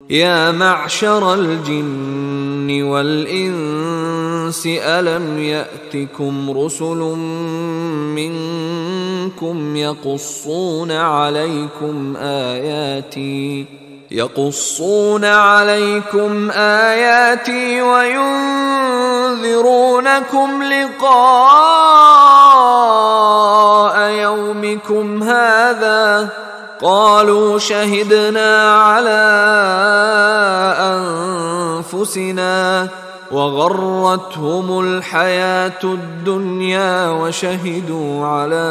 يا معشر الجن والإنس ألم يأتكم رسل منكم يقصون عليكم آياتي وينذرونكم لقاء يومكم هذا قالوا شهدنا على أنفسنا وغرتهم الحياة الدنيا وشهدوا على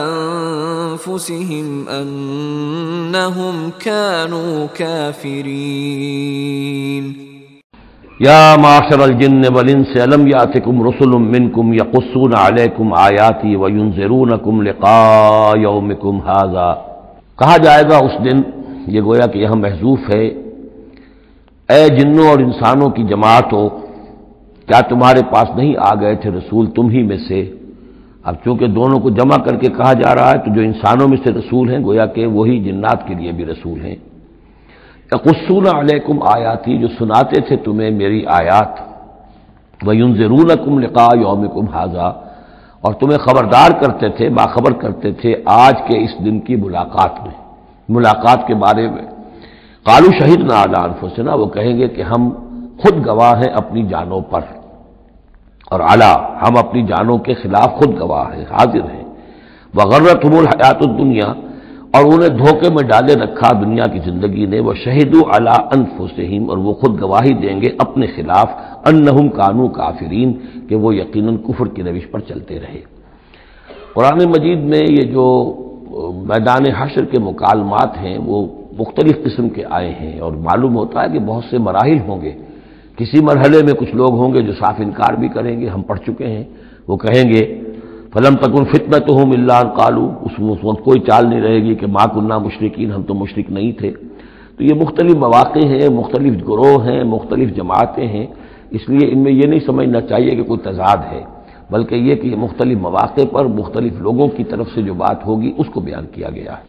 أنفسهم أنهم كانوا كافرين یا معاشر الجن والانس الم یاتکم رسل منکم یقصون علیکم آیاتی وینذرونکم لقاء یومکم ھذا، کہا جائے گا اس دن، یہ گویا کہ یہاں محذوف ہے، اے جنوں اور انسانوں کی جماعتوں، کیا تمہارے پاس نہیں آ گئے تھے رسول تم ہی میں سے؟ اب چونکہ دونوں کو جمع کر کے کہا جا رہا ہے تو جو انسانوں میں سے رسول ہیں گویا کہ وہی جنات کے لیے بھی رسول ہیں۔ یقصون علیکم آیاتی، جو سناتے تھے تمہیں میری آیات، وینذرونکم لقاء یومکم ھذا، اور تمہیں خبردار کرتے تھے، باخبر کرتے تھے آج کے اس دن کی ملاقات کے بارے میں۔ قالوا شہدنا علی انفسنا، وہ کہیں گے کہ ہم خود گواہ ہیں اپنی جانوں پر، اور علی، ہم اپنی جانوں کے خلاف خود گواہ ہیں، حاضر ہیں۔ وغرتہم الحیات الدنیا، اور انہیں دھوکے میں ڈالے رکھا دنیا کی زندگی نے، وشہدوا علی انفسہم، اور وہ خود گواہی دیں گے اپنے خلاف، انہم کانوا کافرین، کہ وہ یقیناً کفر کی روش پر چلتے رہے۔ قرآن مجید میں یہ جو میدان حشر کے مکالمات ہیں وہ مختلف قسم کے آئے ہیں، اور معلوم ہوتا ہے کہ بہت سے مراحل ہوں گے۔ کسی مرحلے میں کچھ لوگ ہوں گے جو صاف انکار بھی کریں گے، ہم پڑھ چکے ہیں، وہ کہیں گے فلم تکن فتنتہم الا ان قالوا، اس وقت کوئی چال نہیں رہے گی کہ ما کننا مشرکین، ہم تو مشرک نہیں تھے۔ تو یہ مختلف مواقع ہیں، مختلف گروہ ہیں، مختلف جماعتیں ہیں، اس لیے ان میں یہ نہیں سمجھنا چاہیے کہ کوئی تضاد ہے، بلکہ یہ کہ یہ مختلف مواقع پر مختلف لوگوں کی طرف سے جو بات ہوگی اس کو بیان کیا گیا ہے۔